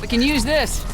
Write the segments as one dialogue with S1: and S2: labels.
S1: I can use this.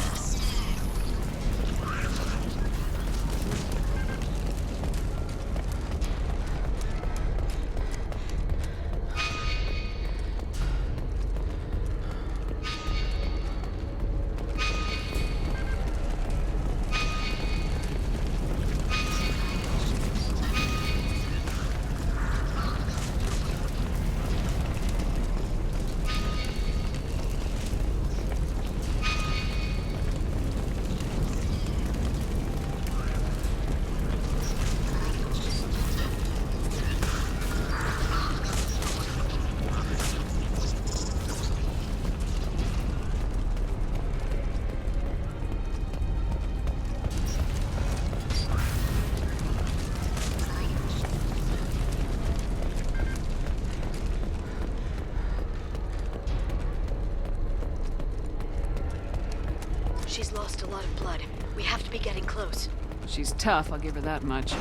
S2: She's lost a lot of blood. We have to be getting close.
S1: She's tough, I'll give her that much.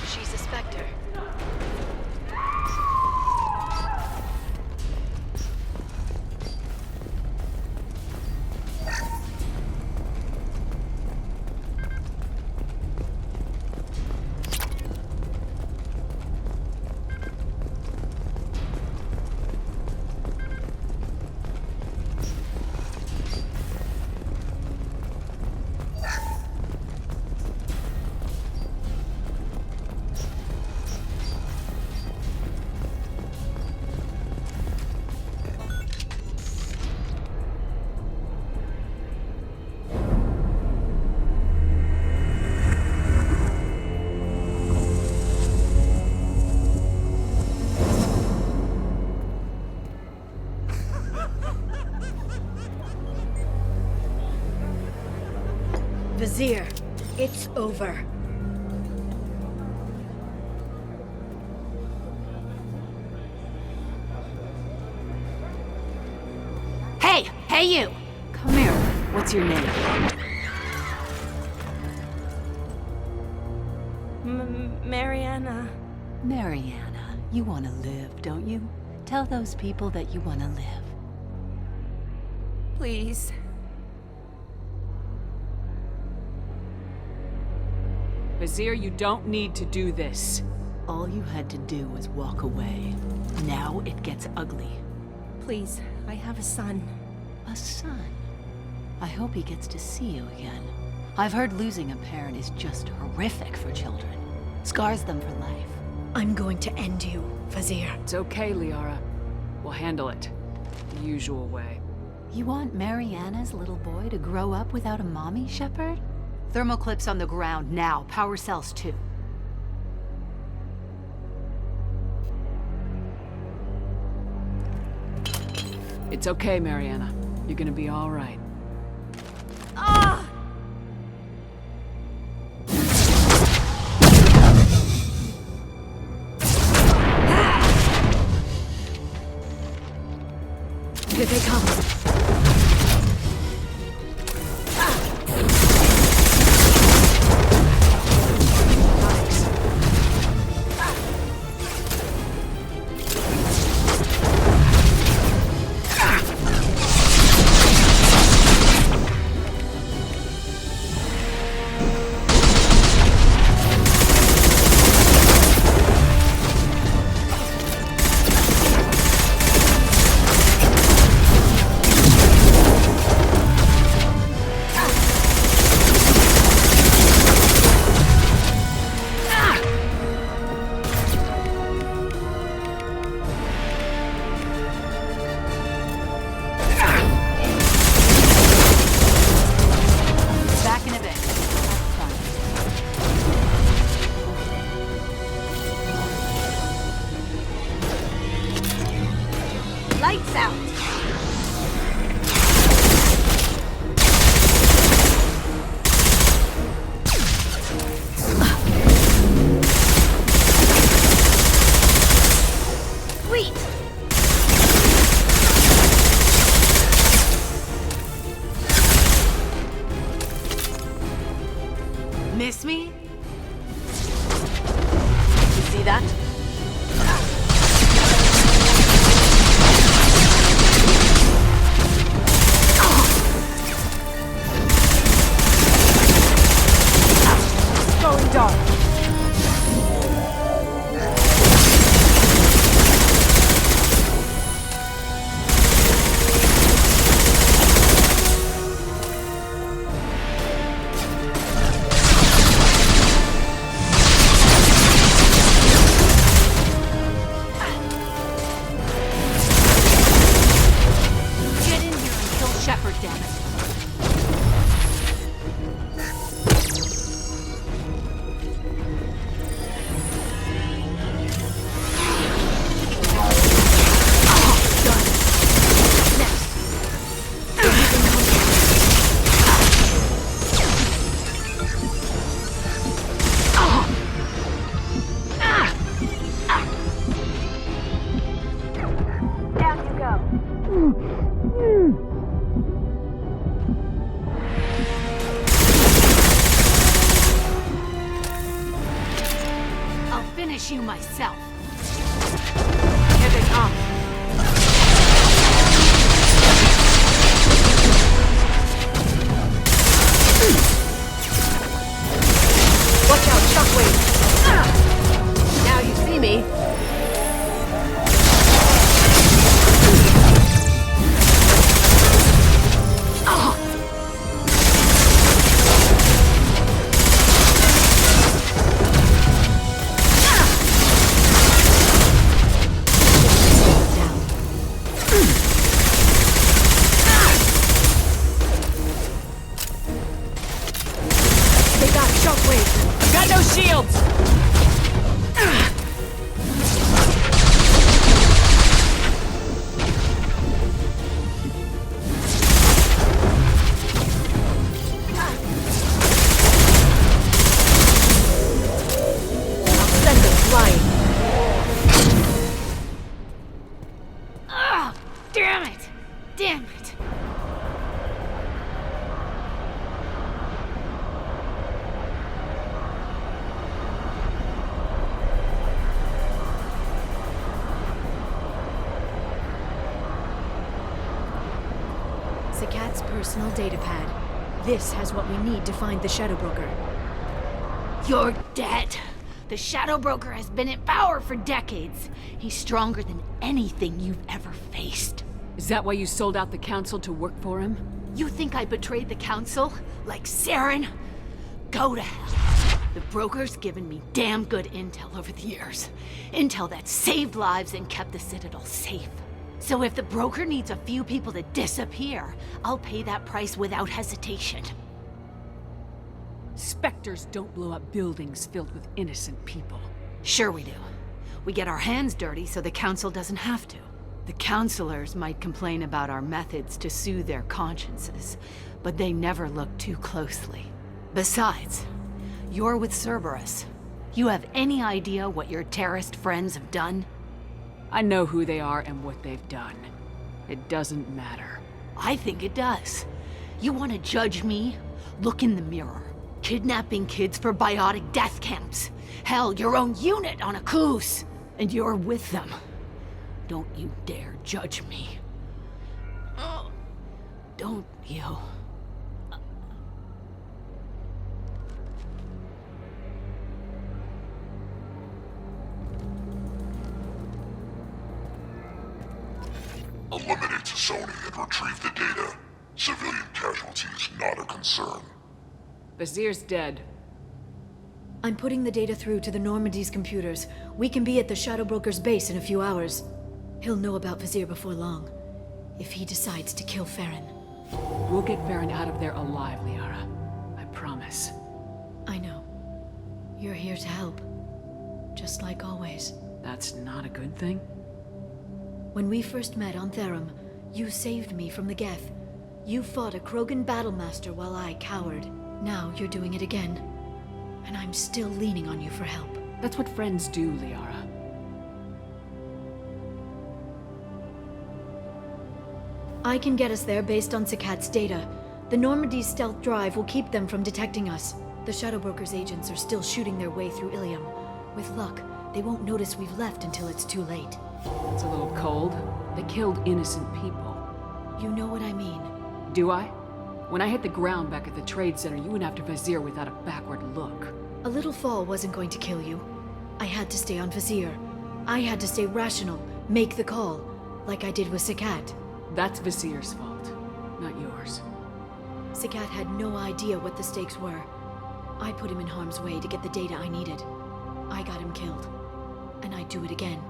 S2: She's a specter. Vizier, it's over.
S3: Hey you! Come here. What's your name?
S2: Mariana.
S3: Mariana. You want to live, don't you? Tell those people that you want to live.
S2: Please.
S1: Vizier, you don't need to do this.
S3: All you had to do was walk away. Now it gets ugly.
S2: Please, I have a son.
S3: A son? I hope he gets to see you again. I've heard losing a parent is just horrific for children. Scars them for life.
S2: I'm going to end you, Vizier.
S1: It's okay, Liara. We'll handle it. The usual way.
S3: You want Mariana's little boy to grow up without a mommy, Shepard? Thermal clips on the ground now. Power cells too.
S1: It's okay, Mariana. You're gonna be all right.
S2: Ah! Here they come.
S3: finish you myself.
S1: Here they come. Watch out, shockwave! Now you see me.
S3: Damn it!
S2: Zakat's personal data pad. This has what we need to find the Shadow Broker.
S3: You're dead. The Shadow Broker has been in power for decades. He's stronger than anything you've ever faced.
S1: Is that why you sold out the Council to work for him?
S3: You think I betrayed the Council? Like Saren? Go to hell. The Broker's given me damn good intel over the years. Intel that saved lives and kept the Citadel safe. So if the Broker needs a few people to disappear, I'll pay that price without hesitation.
S1: Spectres don't blow up buildings filled with innocent people.
S3: Sure we do. We get our hands dirty so the Council doesn't have to. The Councilors might complain about our methods to soothe their consciences, but they never look too closely. Besides, you're with Cerberus. You have any idea what your terrorist friends have done?
S1: I know who they are and what they've done. It doesn't matter.
S3: I think it does. You want to judge me? Look in the mirror. Kidnapping kids for biotic death camps. Hell, your own unit on a cruise. And you're with them. Don't you dare judge me. Oh, don't you?
S4: Eliminate Sony and retrieve the data. Civilian casualties not a concern.
S1: Vizier's dead.
S2: I'm putting the data through to the Normandy's computers. We can be at the Shadow Broker's base in a few hours. He'll know about Vizier before long, if he decides to kill Farron.
S1: We'll get Farron out of there alive, Liara. I promise.
S2: I know. You're here to help. Just like always.
S1: That's not a good thing?
S2: When we first met on Therum, you saved me from the Geth. You fought a Krogan battlemaster while I cowered. Now you're doing it again. And I'm still leaning on you for help.
S1: That's what friends do, Liara.
S2: I can get us there based on Zakat's data. The Normandy's stealth drive will keep them from detecting us. The Shadow Broker's agents are still shooting their way through Ilium. With luck, they won't notice we've left until it's too late.
S1: It's a little cold. They killed innocent people.
S2: You know what I mean.
S1: Do I? When I hit the ground back at the trade center, you went after Vizier without a backward look.
S2: A little fall wasn't going to kill you. I had to stay on Vizier. I had to stay rational, make the call, like I did with Zakat.
S1: That's Vizier's fault, not yours.
S2: Zakat had no idea what the stakes were. I put him in harm's way to get the data I needed. I got him killed. And I'd do it again.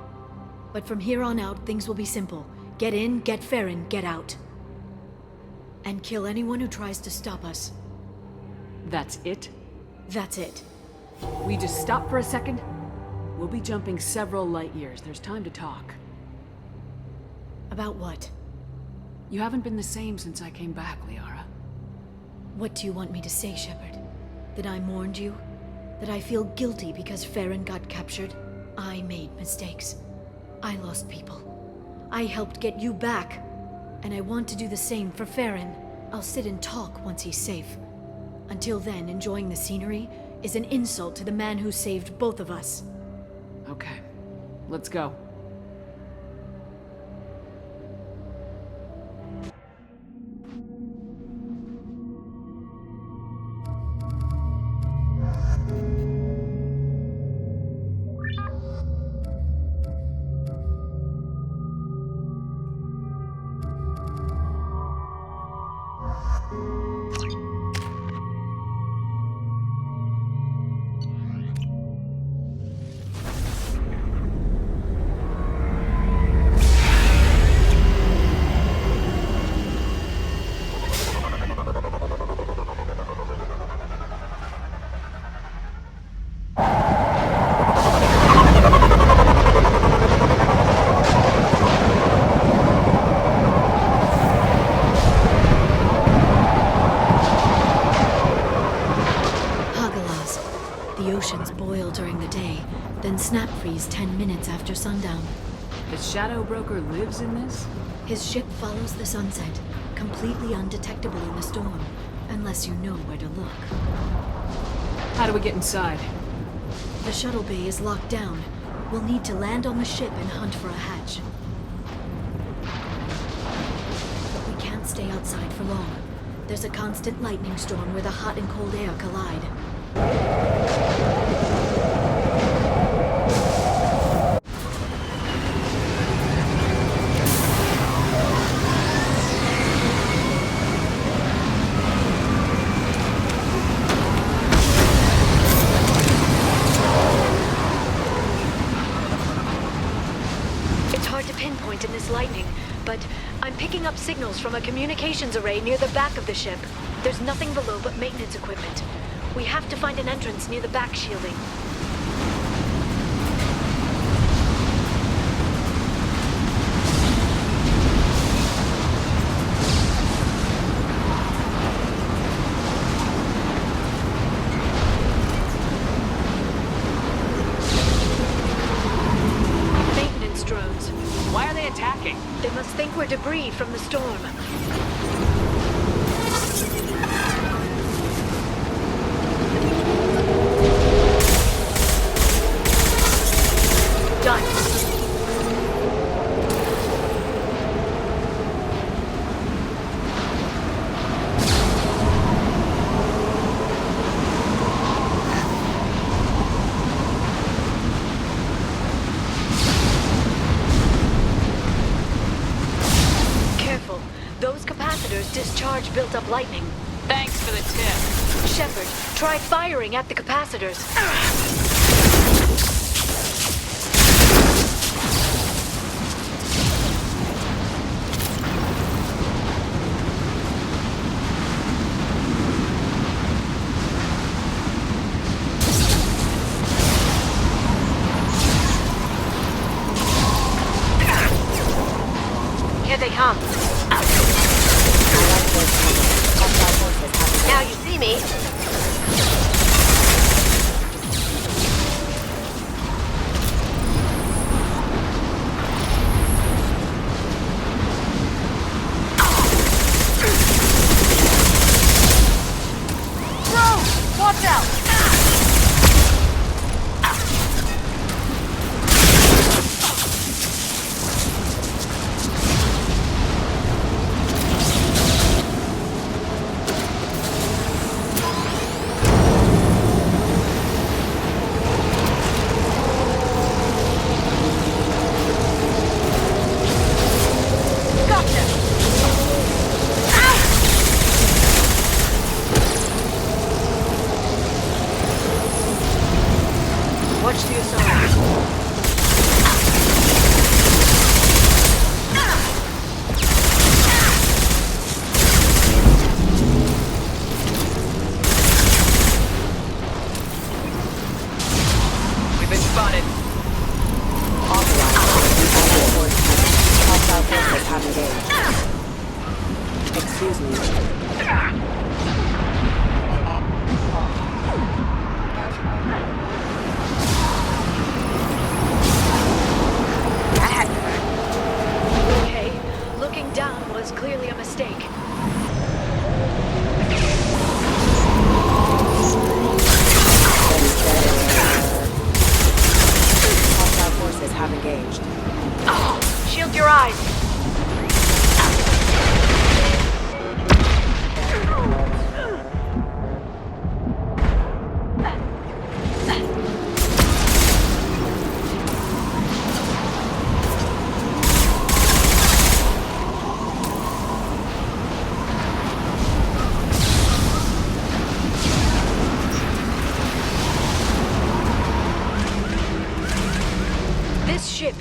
S2: But from here on out, things will be simple. Get in, get Farron, get out. And kill anyone who tries to stop us.
S1: That's it?
S2: That's it.
S1: We just stop for a second? We'll be jumping several light years. There's time to talk.
S2: About what?
S1: You haven't been the same since I came back, Liara.
S2: What do you want me to say, Shepard? That I mourned you? That I feel guilty because Farron got captured? I made mistakes. I lost people. I helped get you back. And I want to do the same for Farron. I'll sit and talk once he's safe. Until then, enjoying the scenery is an insult to the man who saved both of us.
S1: Okay, let's go.
S2: Snap freeze 10 minutes after sundown.
S1: The Shadow Broker lives in this?
S2: His ship follows the sunset, completely undetectable in the storm, unless you know where to look.
S1: How do we get inside?
S2: The shuttle bay is locked down. We'll need to land on the ship and hunt for a hatch. We can't stay outside for long. There's a constant lightning storm where the hot and cold air collide. In this lightning, but I'm picking up signals from a communications array near the back of the ship. There's nothing below but maintenance equipment. We have to find an entrance near the back shielding. They must think we're debris from the storm. Done. Discharge built up lightning.
S3: Thanks for the tip.
S2: Shepard, try firing at the capacitors. Here they come. Now you see me. Bro, watch out.
S5: nav engaged.
S2: Shield your eyes.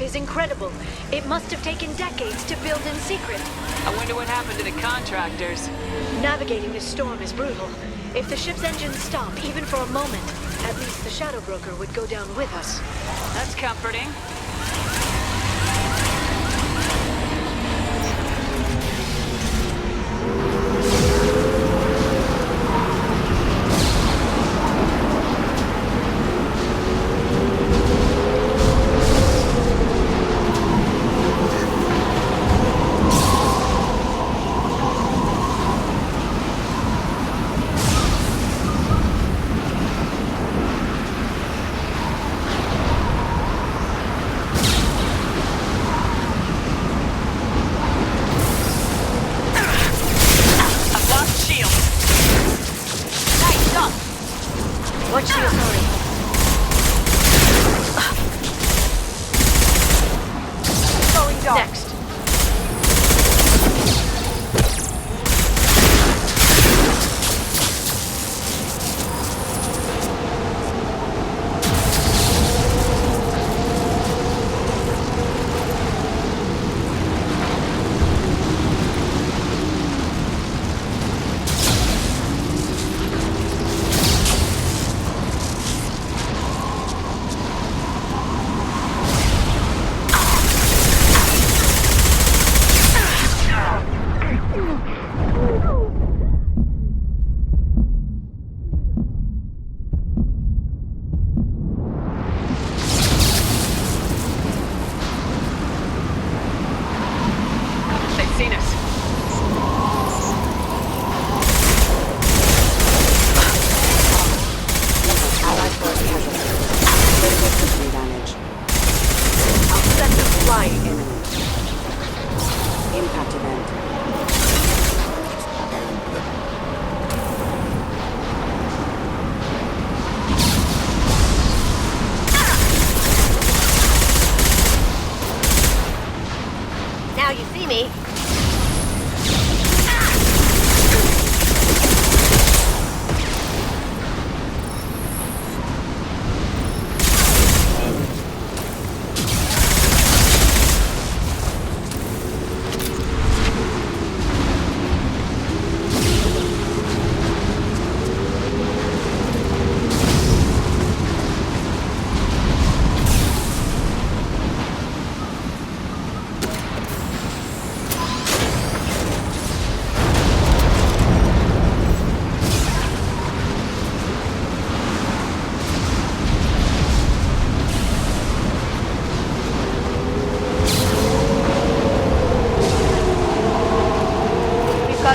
S2: Is incredible. It must have taken decades to build in secret.
S1: I wonder what happened to the contractors.
S2: Navigating this storm is brutal. If the ship's engines stop, even for a moment, at least the Shadow Broker would go down with us.
S1: That's comforting.
S2: Watch the authority. Going dark. Next. Now you see me.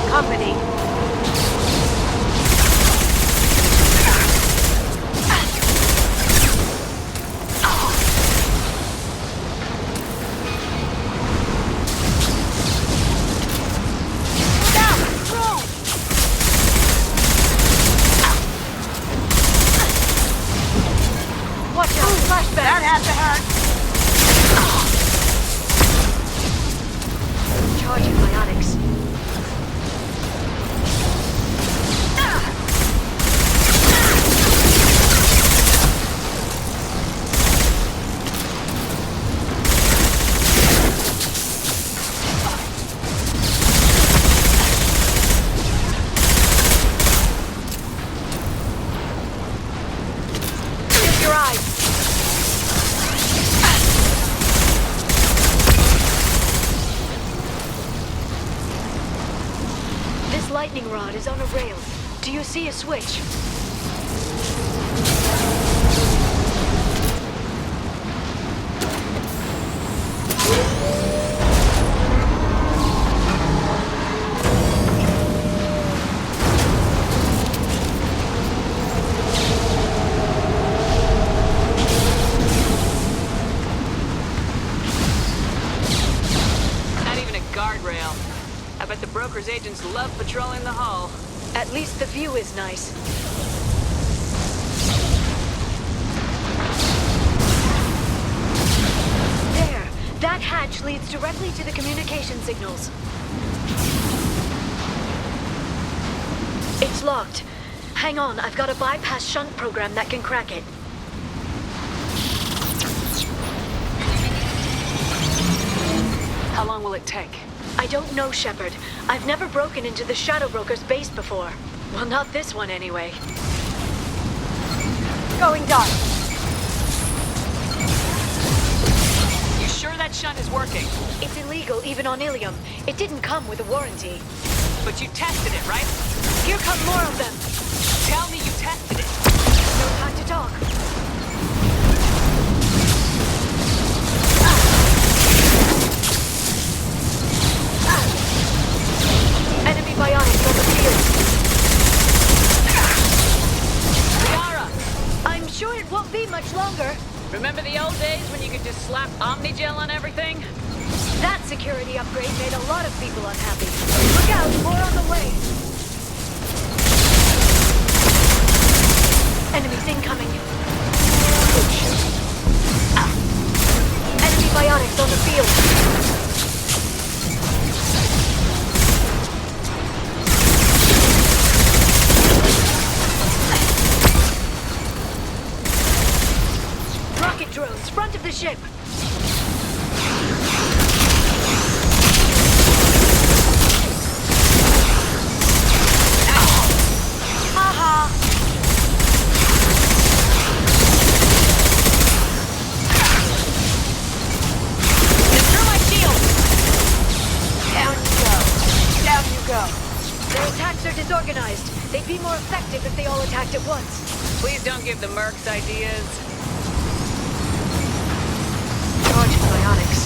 S2: Company. Watch out, flashback. That had to hurt. Charging biotics. Lightning rod is on a rail. Do you see a switch?
S1: bet the broker's agents love patrolling the hall.
S2: At least the view is nice. There! That hatch leads directly to the communication signals. It's locked. Hang on, I've got a bypass shunt program that can crack it.
S1: How long will it take?
S2: I don't know, Shepard. I've never broken into the Shadow Broker's base before. Well, not this one anyway.
S3: Going dark.
S1: You sure that shunt is working?
S2: It's illegal even on Ilium. It didn't come with a warranty.
S1: But you tested it, right?
S2: Here come more of them.
S1: Tell me you tested it.
S2: No time to talk. Enemy biotics on the field.
S1: Liara!
S2: I'm sure it won't be much longer.
S1: Remember the old days when you could just slap Omnigel on everything?
S2: That security upgrade made a lot of people unhappy. Look out, more on the way. Enemies incoming. Enemy biotics on the field. Rocket drones, front of the ship. Haha!
S1: Destroy my shield!
S3: Down you go. Down you go.
S2: Their attacks are disorganized. They'd be more effective if they all attacked at once.
S1: Please don't give the mercs ideas.
S2: Charging biotics.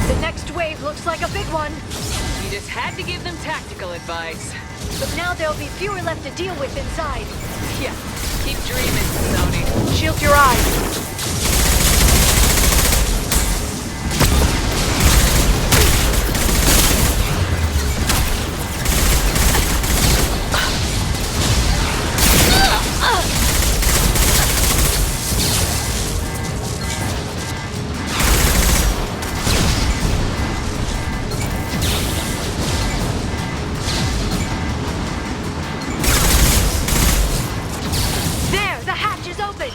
S2: The next wave looks like a big one.
S1: You just had to give them tactical advice.
S2: But now there'll be fewer left to deal with inside.
S1: Yeah, keep dreaming, Sony.
S2: Shield your eyes. There, the hatch is open.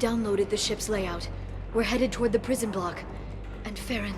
S2: downloaded the ship's layout. We're headed toward the prison block. And Farron...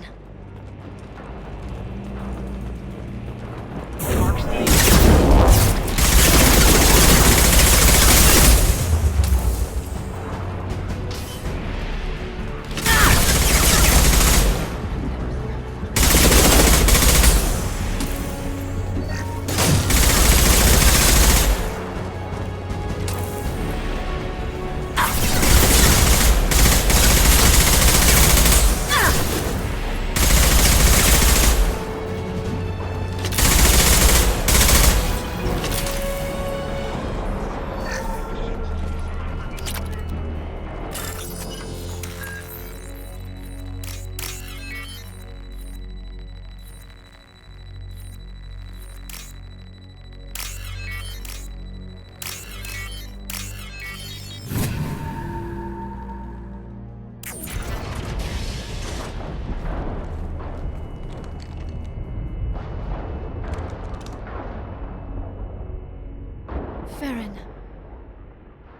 S2: Farron.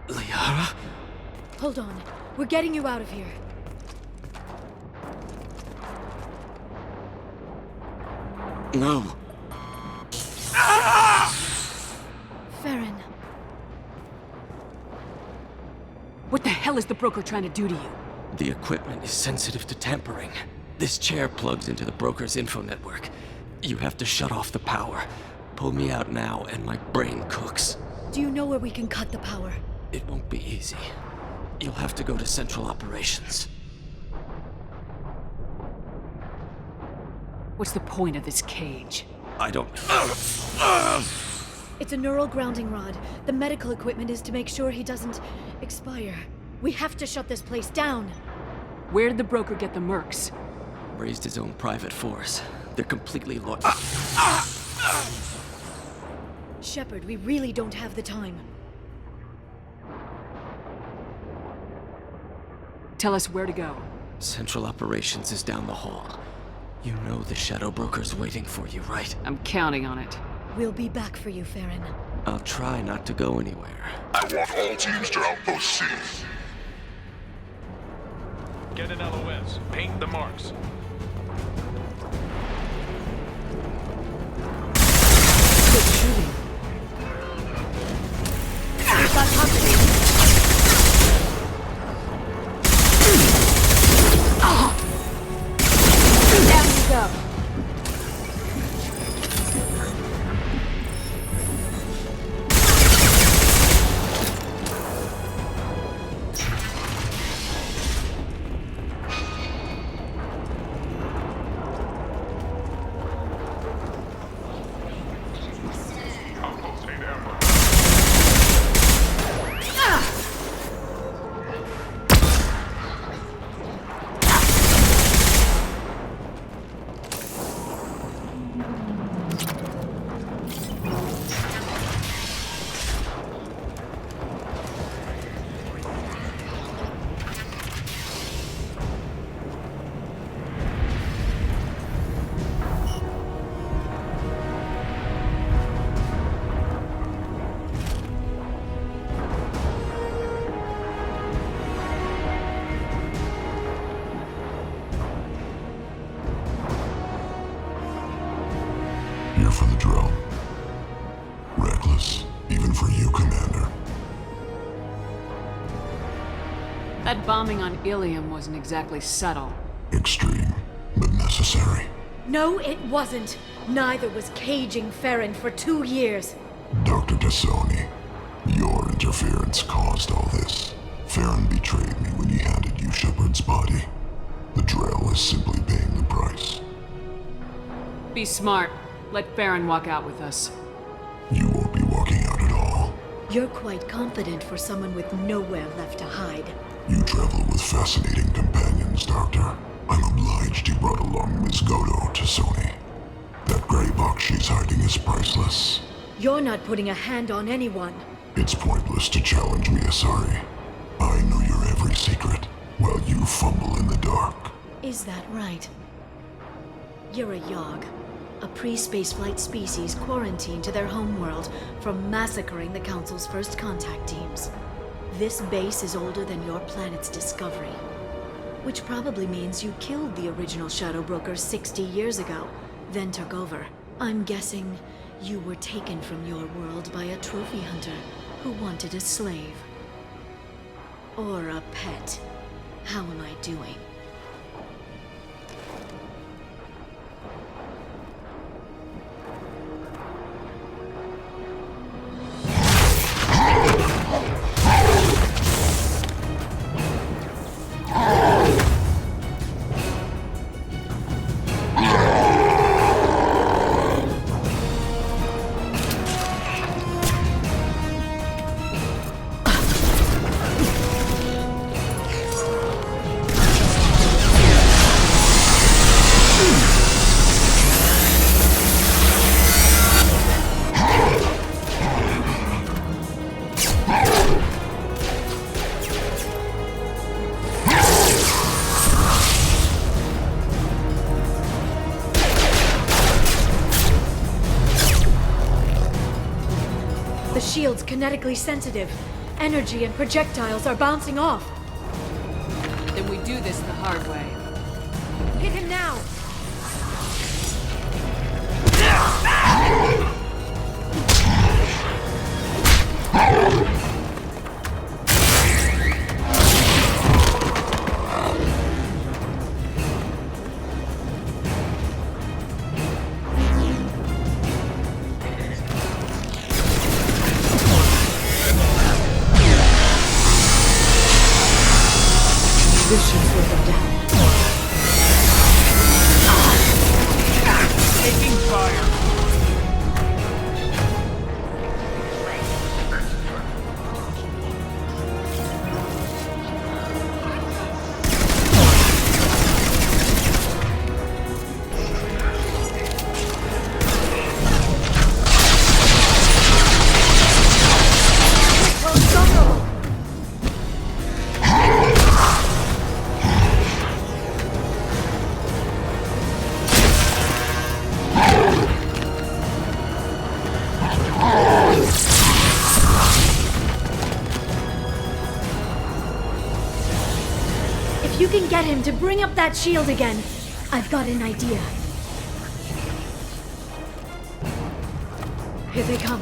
S5: Liara?
S2: Hold on. We're getting you out of here.
S5: No.
S2: Farron.
S1: What the hell is the broker trying to do to you?
S5: The equipment is sensitive to tampering. This chair plugs into the broker's info network. You have to shut off the power. Pull me out now and my brain cooks.
S2: Do you know where we can cut the power?
S5: It won't be easy. You'll have to go to Central Operations.
S1: What's the point of this cage?
S5: I don't...
S2: It's a neural grounding rod. The medical equipment is to make sure he doesn't expire. We have to shut this place down.
S1: Where did the broker get the mercs?
S5: Raised his own private force. They're completely
S2: Shepard, we really don't have the time.
S1: Tell us where to go.
S5: Central Operations is down the hall. You know the Shadow Broker's waiting for you, right?
S1: I'm counting on it.
S2: We'll be back for you, Farron.
S5: I'll try not to go anywhere.
S4: I want all teams to Outpost C.
S6: Get an LOS. Paint the marks.
S1: Good shooting.
S2: We've got company. Down you go.
S4: Here for the drill. Reckless, even for you, Commander.
S1: That bombing on Ilium wasn't exactly subtle.
S4: Extreme, but necessary.
S2: No, it wasn't. Neither was caging Farron for 2 years.
S4: Dr. Tassoni, your interference caused all this. Farron betrayed me when he handed you Shepard's body. The drill is simply paying the price.
S1: Be smart. Let Farron walk out with us.
S4: You won't be walking out at all.
S2: You're quite confident for someone with nowhere left to hide.
S4: You travel with fascinating companions, Doctor. I'm obliged you brought along Miss Godo, Tassoni. That gray box she's hiding is priceless.
S2: You're not putting a hand on anyone.
S4: It's pointless to challenge me, Asari. I know your every secret, while you fumble in the dark.
S2: Is that right? You're a Yogg, a pre-spaceflight species quarantined to their homeworld from massacring the Council's first contact teams. This base is older than your planet's discovery. Which probably means you killed the original Shadow Broker 60 years ago, then took over. I'm guessing you were taken from your world by a trophy hunter who wanted a slave. Or a pet. How am I doing? The shield's kinetically sensitive. Energy and projectiles are bouncing off.
S1: Then we do this the hard way.
S2: Hit him now! This should slow them down.
S6: Taking fire.
S2: If you can get him to bring up that shield again, I've got an idea. Here they come.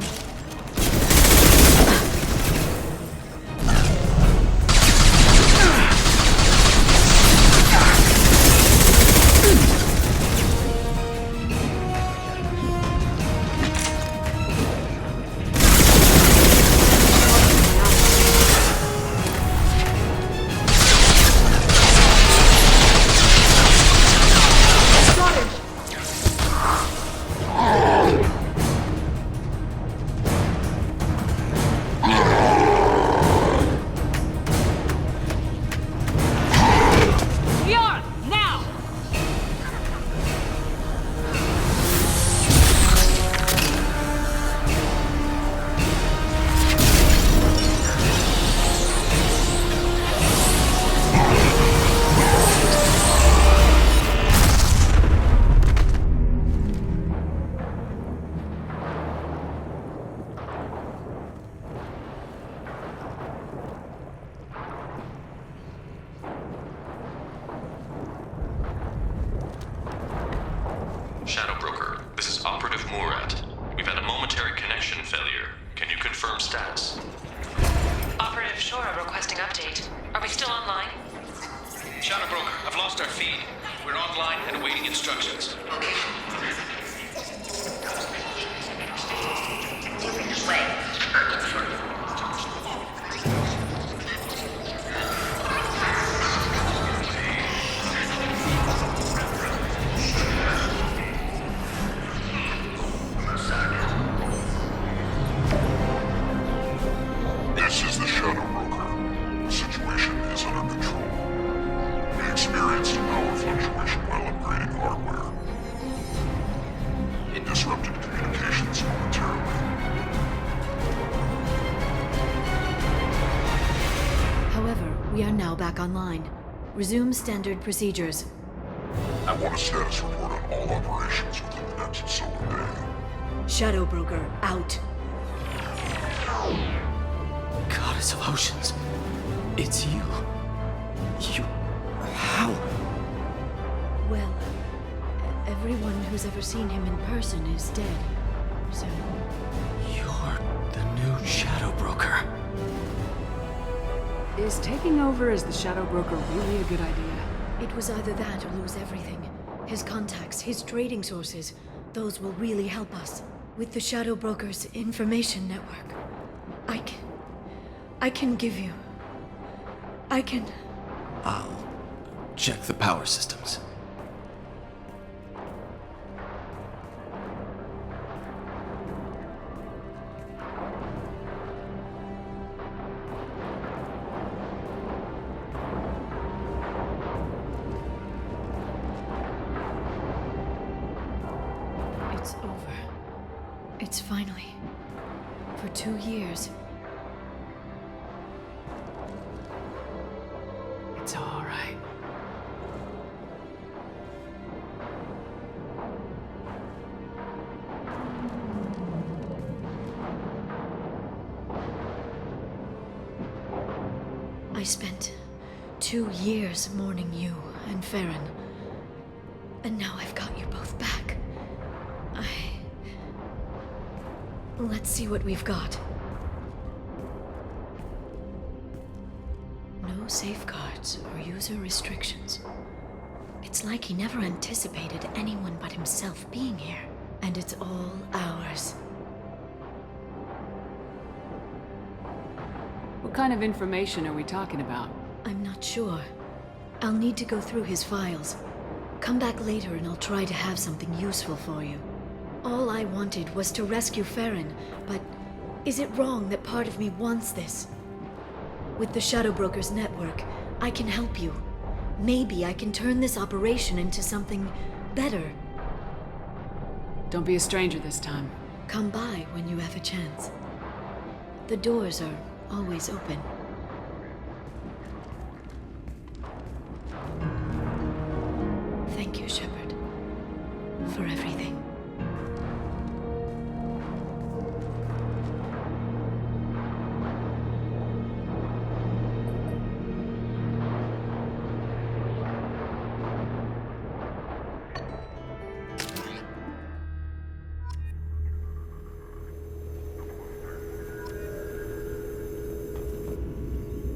S7: Shadow Broker, this is Operative Murat. We've had a momentary connection failure. Can you confirm status?
S8: Operative Shora requesting update. Are we still online?
S6: Shadow Broker, I've lost our feed. We're online and awaiting instructions.
S4: This is the Shadow Broker. The situation is under control. We experienced a power fluctuation while upgrading hardware. It disrupted communications momentarily.
S2: However, we are now back online. Resume standard procedures.
S4: I want a status report on all operations within the next solar day.
S2: Shadow Broker, out.
S5: Goddess of Oceans. It's you. How?
S2: Well, everyone who's ever seen him in person is dead. So,
S5: You're the new Shadow Broker.
S1: Is taking over as the Shadow Broker really a good idea?
S2: it was either that or lose everything. His contacts, his trading sources, those will really help us. With the Shadow Broker's information network, I can give you...
S5: I'll check the power systems.
S2: It's over. It's finally... For 2 years.
S1: It's all right.
S2: I spent 2 years mourning you and Farron. And now I've got you both back. Let's see what we've got. No safeguards or user restrictions. It's like he never anticipated anyone but himself being here. And it's all ours.
S1: What kind of information are we talking about?
S2: I'm not sure. I'll need to go through his files. Come back later and I'll try to have something useful for you. All I wanted was to rescue Farron, but is it wrong that part of me wants this? With the Shadow Broker's network, I can help you. Maybe I can turn this operation into something better.
S1: Don't be a stranger this time.
S2: Come by when you have a chance. The doors are always open. Thank you, Shepard, for everything.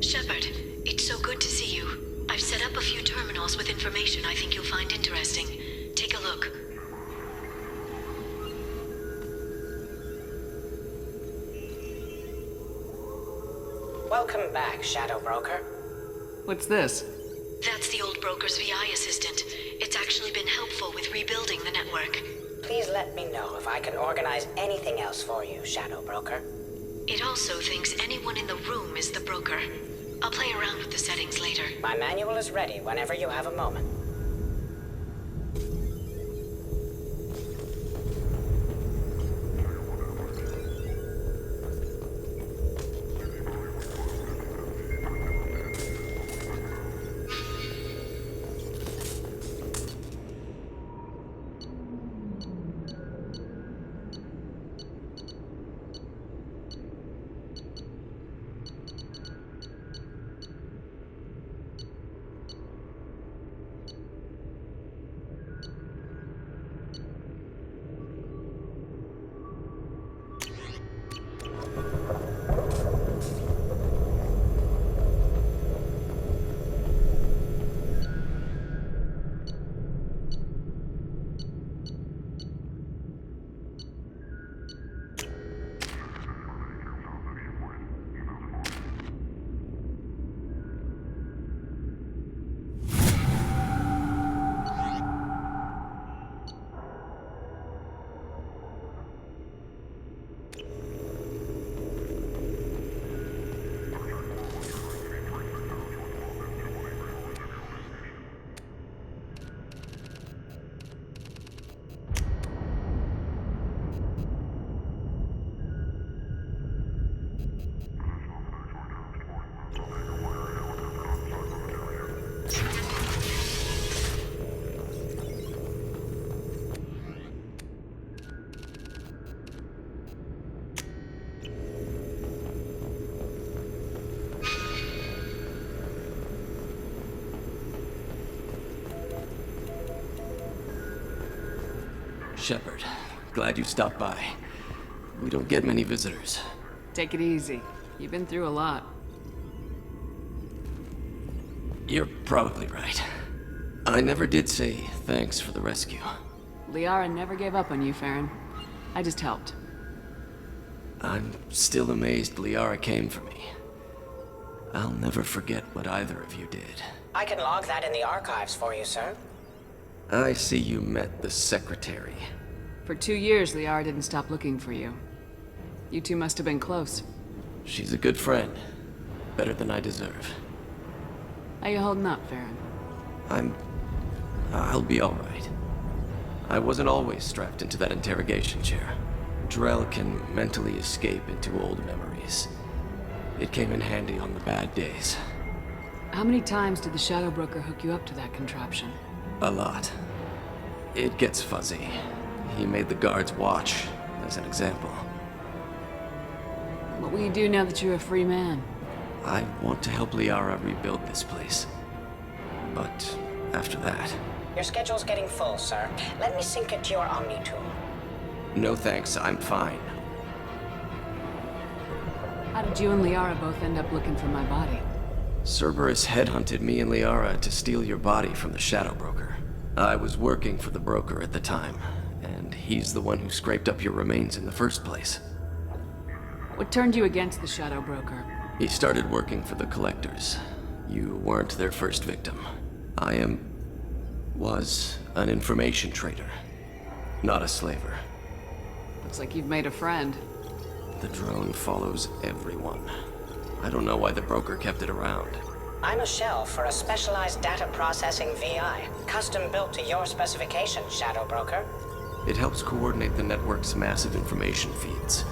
S9: Shepard, it's so good to see you. I've set up a few terminals with information I think you'll find interesting. Take a look.
S10: Welcome back, Shadow Broker.
S1: What's this?
S9: That's the old broker's VI assistant. It's actually been helpful with rebuilding the network.
S10: Please let me know if I can organize anything else for you, Shadow Broker.
S9: It also thinks anyone in the room is the broker. I'll play around with the settings later.
S10: My manual is ready whenever you have a moment.
S5: Shepard. Glad you stopped by. We don't get many visitors.
S1: Take it easy. You've been through a lot.
S5: You're probably right. I never did say thanks for the rescue.
S1: Liara never gave up on you, Farron. I just helped.
S5: I'm still amazed Liara came for me. I'll never forget what either of you did.
S10: I can log that in the archives for you, sir.
S5: I see you met the secretary.
S1: For 2 years, Liara didn't stop looking for you. You two must have been close.
S5: She's a good friend. Better than I deserve.
S1: How you holding up, Farron?
S5: I'll be alright. I wasn't always strapped into that interrogation chair. Drell can mentally escape into old memories. It came in handy on the bad days.
S1: How many times did the Shadow Broker hook you up to that contraption?
S5: A lot. It gets fuzzy. He made the guards watch, as an example.
S1: What will you do now that you're a free man?
S5: I want to help Liara rebuild this place. But after that...
S10: Your schedule's getting full, sir. Let me sync it to your Omni tool.
S5: No thanks, I'm fine.
S1: How did you and Liara both end up looking for my body?
S5: Cerberus headhunted me and Liara to steal your body from the Shadow Broker. I was working for the broker at the time, and he's the one who scraped up your remains in the first place.
S1: What turned you against the Shadow Broker?
S5: He started working for the Collectors. You weren't their first victim. I was an information trader, not a slaver.
S1: Looks like you've made a friend.
S5: The drone follows everyone. I don't know why the broker kept it around.
S10: I'm a shell for a specialized data processing VI, custom built to your specifications, Shadow Broker.
S5: It helps coordinate the network's massive information feeds,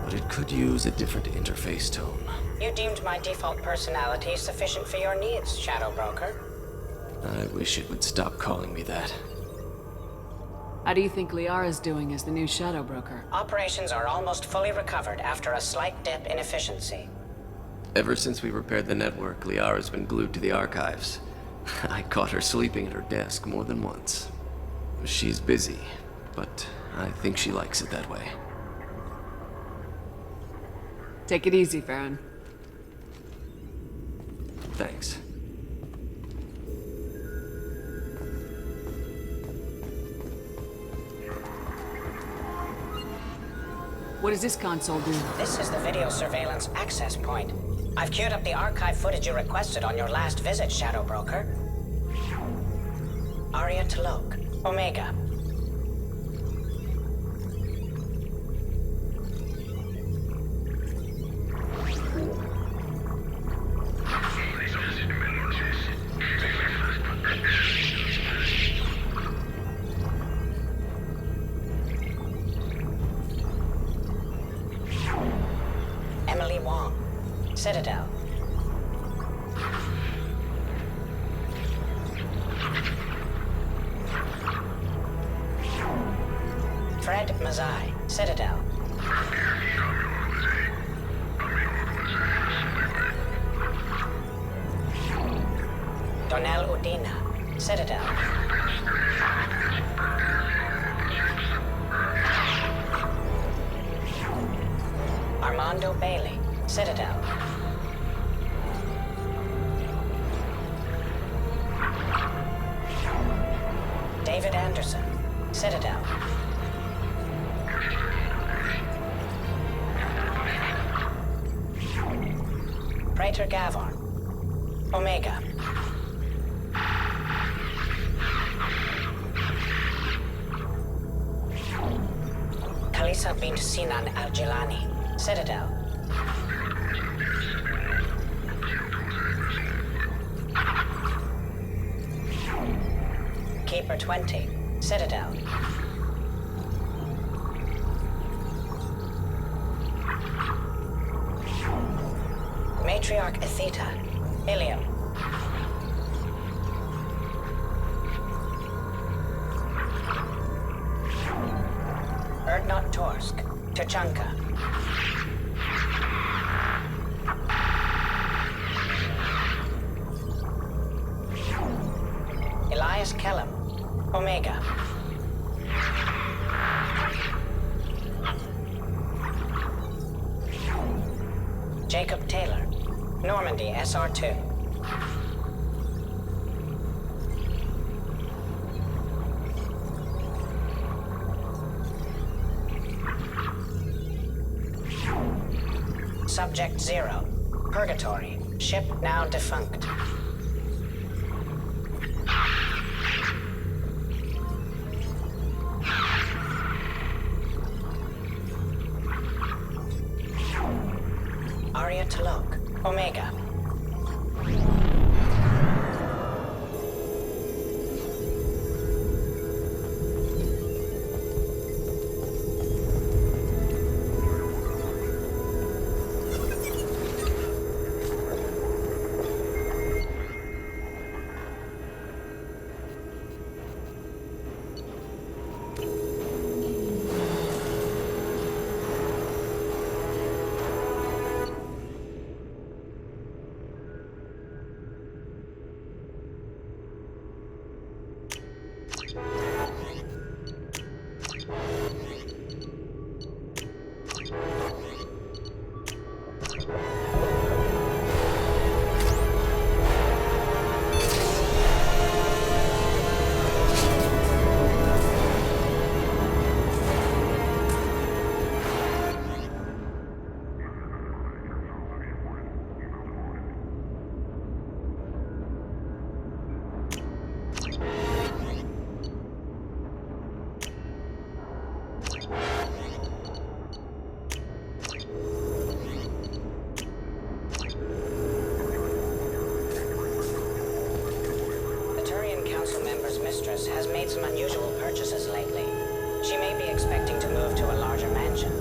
S5: but it could use a different interface tone.
S10: You deemed my default personality sufficient for your needs, Shadow Broker.
S5: I wish it would stop calling me that.
S1: How do you think Liara's doing as the new Shadow Broker?
S10: Operations are almost fully recovered after a slight dip in efficiency.
S5: Ever since we repaired the network, Liara's been glued to the archives. I caught her sleeping at her desk more than once. She's busy, but I think she likes it that way.
S1: Take it easy, Farron.
S5: Thanks.
S1: What does this console do?
S10: This is the video surveillance access point. I've queued up the archive footage you requested on your last visit, Shadow Broker. Aria Talok, Omega. Citadel. Fred Mazai, Citadel. Donnell Udina, Citadel. Armando Bailey, Citadel. David Anderson, Citadel. Praetor Gavon, Omega. Khalisa bint Sinan Al-Jilani, Citadel. Keeper 20, Citadel. Matriarch Atheta, Ilium. Erdnot Torsk, Tuchanka. Elias Kellum, Omega. 220 SR2. Subject 0. Purgatory. Ship now defunct. Aria Talok. Omega. Has made some unusual purchases lately. She may be expecting to move to a larger mansion.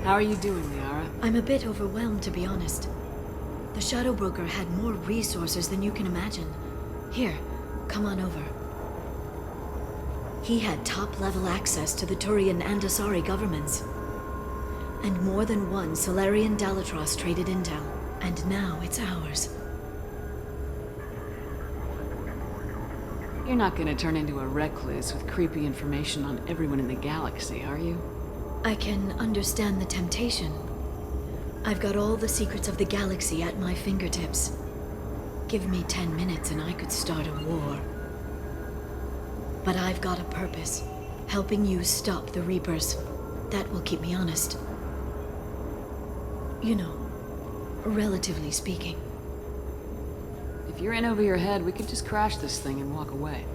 S1: How are you doing, Liara?
S2: I'm a bit overwhelmed, to be honest. The Shadow Broker had more resources than you can imagine. Here, come on over. He had top-level access to the Turian and Asari governments. And more than one Solarian Dalatros traded intel. And now it's ours.
S1: You're not gonna turn into a recluse with creepy information on everyone in the galaxy, are you?
S2: I can understand the temptation. I've got all the secrets of the galaxy at my fingertips. Give me 10 minutes and I could start a war. But I've got a purpose. Helping you stop the Reapers. That will keep me honest. You know, relatively speaking.
S1: If you're in over your head, we could just crash this thing and walk away.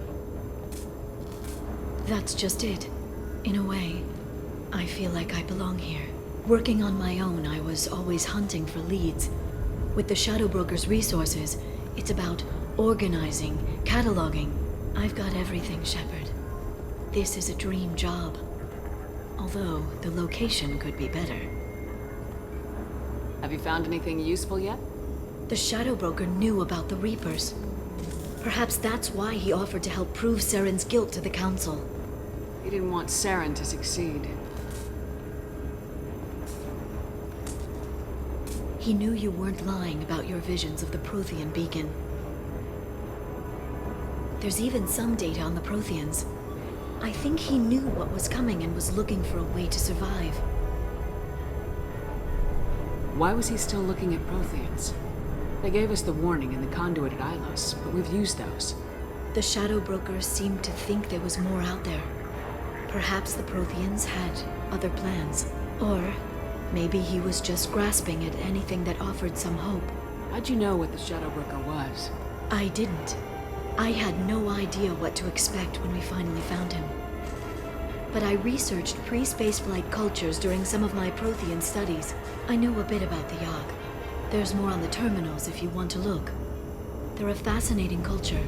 S2: That's just it. In a way, I feel like I belong here. Working on my own, I was always hunting for leads. With the Shadow Broker's resources, it's about organizing, cataloging. I've got everything, Shepard. This is a dream job. Although, the location could be better.
S1: Have you found anything useful yet?
S2: The Shadow Broker knew about the Reapers. Perhaps that's why he offered to help prove Saren's guilt to the Council.
S1: He didn't want Saren to succeed.
S2: He knew you weren't lying about your visions of the Prothean beacon. There's even some data on the Protheans. I think he knew what was coming and was looking for a way to survive.
S1: Why was he still looking at Protheans? They gave us the warning in the conduit at Ilos, but we've used those.
S2: The Shadow Broker seemed to think there was more out there. Perhaps the Protheans had other plans. Or maybe he was just grasping at anything that offered some hope.
S1: How'd you know what the Shadow Broker was?
S2: I didn't. I had no idea what to expect when we finally found him. But I researched pre-spaceflight cultures during some of my Prothean studies. I know a bit about the Yogg. There's more on the terminals if you want to look. They're a fascinating culture,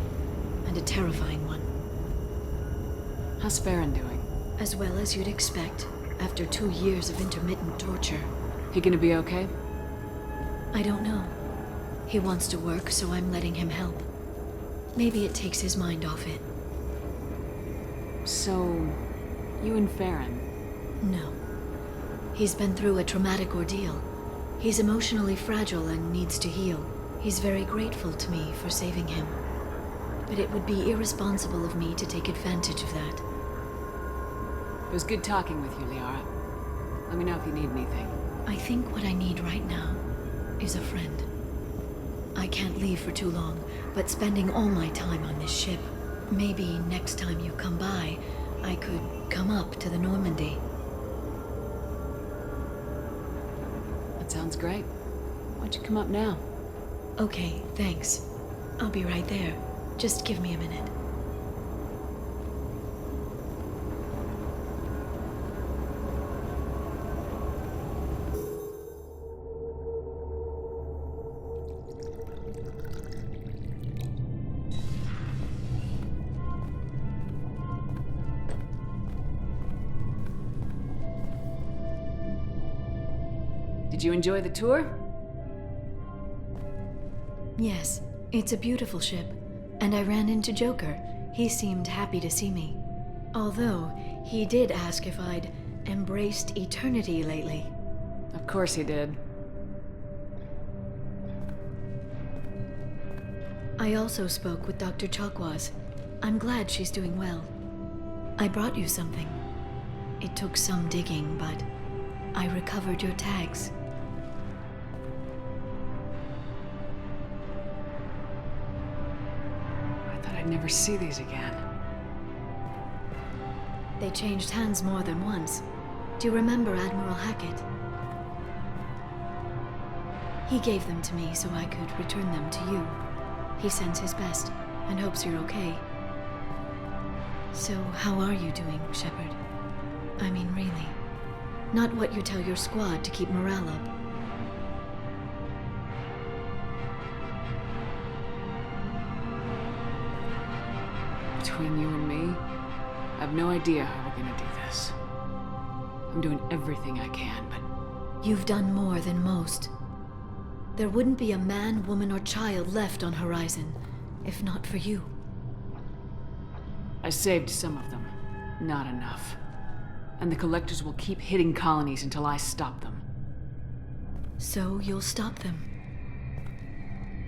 S2: and a terrifying one.
S1: How's Farron doing?
S2: As well as you'd expect, after 2 years of intermittent torture.
S1: He gonna be okay?
S2: I don't know. He wants to work, so I'm letting him help. Maybe it takes his mind off it.
S1: So, you and Farron?
S2: No. He's been through a traumatic ordeal. He's emotionally fragile and needs to heal. He's very grateful to me for saving him. But it would be irresponsible of me to take advantage of that.
S1: It was good talking with you, Liara. Let me know if you need anything.
S2: I think what I need right now is a friend. I can't leave for too long, but spending all my time on this ship. Maybe next time you come by, I could come up to the Normandy.
S1: That sounds great. Why don't you come up now?
S2: Okay, thanks. I'll be right there. Just give me a minute.
S1: Did you enjoy the tour?
S2: Yes, it's a beautiful ship. And I ran into Joker. He seemed happy to see me. Although, he did ask if I'd embraced eternity lately.
S1: Of course he did.
S2: I also spoke with Dr. Chalkwaz. I'm glad she's doing well. I brought you something. It took some digging, but I recovered your tags.
S1: I'd never see these again.
S2: They changed hands more than once. Do you remember Admiral Hackett? He gave them to me so I could return them to you. He sends his best and hopes you're okay. So, how are you doing, Shepard? I mean, really. Not what you tell your squad to keep morale up.
S1: Between you and me, I have no idea how we're gonna do this. I'm doing everything I can, but...
S2: You've done more than most. There wouldn't be a man, woman, or child left on Horizon, if not for you.
S1: I saved some of them. Not enough. And the Collectors will keep hitting colonies until I stop them.
S2: So you'll stop them.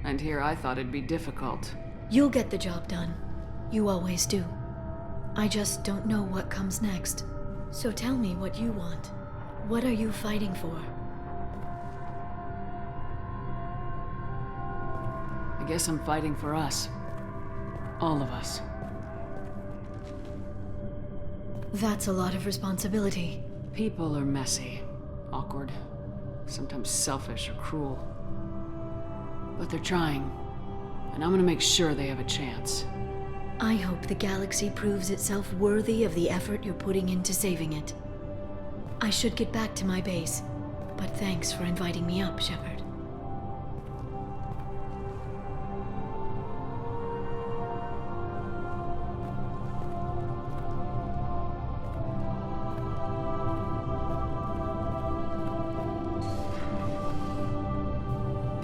S1: And here I thought it'd be difficult.
S2: You'll get the job done. You always do. I just don't know what comes next. So tell me what you want. What are you fighting for?
S1: I guess I'm fighting for us. All of us.
S2: That's a lot of responsibility.
S1: People are messy, awkward, sometimes selfish or cruel. But they're trying, and I'm gonna make sure they have a chance.
S2: I hope the galaxy proves itself worthy of the effort you're putting into saving it. I should get back to my base, but thanks for inviting me up, Shepard.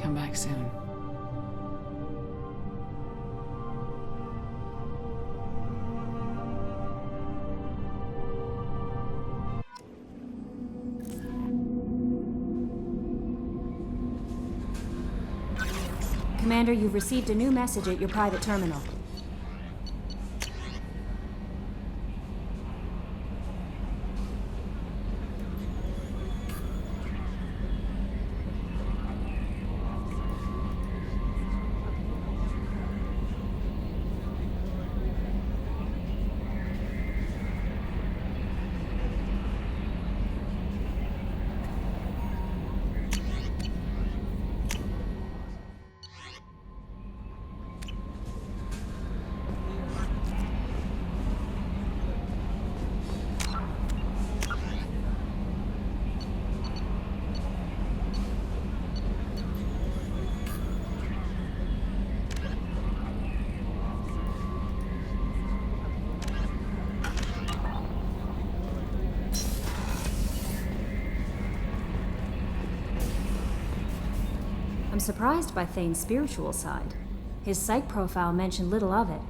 S1: Come back soon.
S11: Commander, you've received a new message at your private terminal. I'm surprised by Thane's spiritual side. His psych profile mentioned little of it,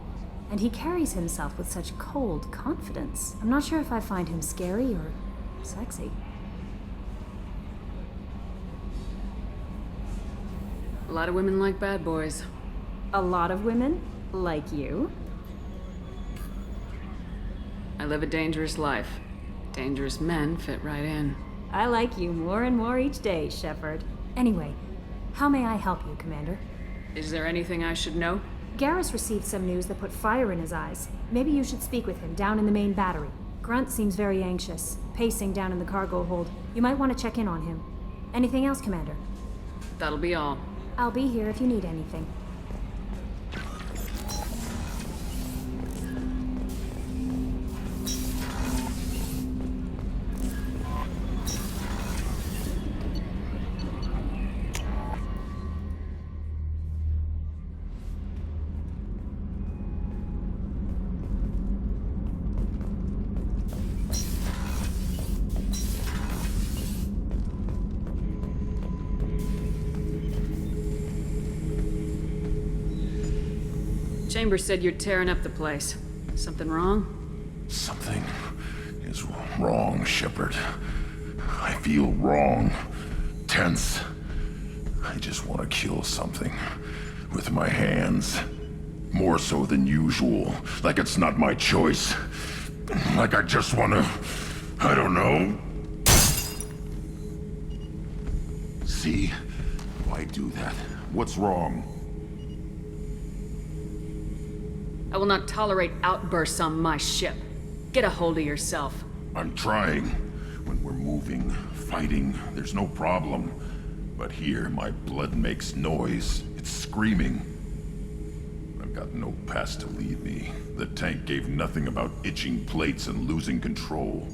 S11: and he carries himself with such cold confidence. I'm not sure if I find him scary or sexy.
S1: A lot of women like bad boys.
S11: A lot of women? Like you?
S1: I live a dangerous life. Dangerous men fit right in.
S11: I like you more and more each day, Shepard. Anyway, how may I help you, Commander?
S1: Is there anything I should know?
S11: Garrus received some news that put fire in his eyes. Maybe you should speak with him down in the main battery. Grunt seems very anxious, pacing down in the cargo hold. You might want to check in on him. Anything else, Commander?
S1: That'll be all.
S11: I'll be here if you need anything.
S1: Chambers said you're tearing up the place. Something wrong?
S4: Something is wrong, Shepard. I feel wrong. Tense. I just want to kill something. With my hands. More so than usual. Like it's not my choice. Like I just want to... I don't know. See? Why do that? What's wrong?
S1: I will not tolerate outbursts on my ship. Get a hold of yourself.
S4: I'm trying. When we're moving, fighting, there's no problem. But here, my blood makes noise. It's screaming. I've got no past to lead me. The tank gave nothing about itching plates and losing control.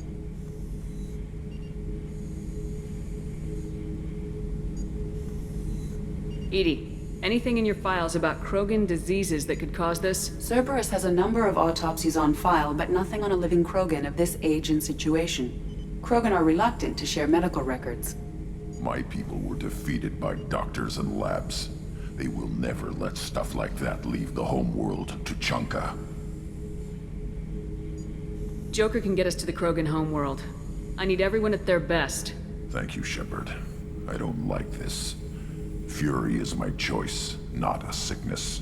S1: EDI, anything in your files about Krogan diseases that could cause this?
S12: Cerberus has a number of autopsies on file, but nothing on a living Krogan of this age and situation. Krogan are reluctant to share medical records.
S4: My people were defeated by doctors and labs. They will never let stuff like that leave the homeworld to Chunka.
S1: Joker can get us to the Krogan homeworld. I need everyone at their best.
S4: Thank you, Shepard. I don't like this. Fury is my choice, not a sickness.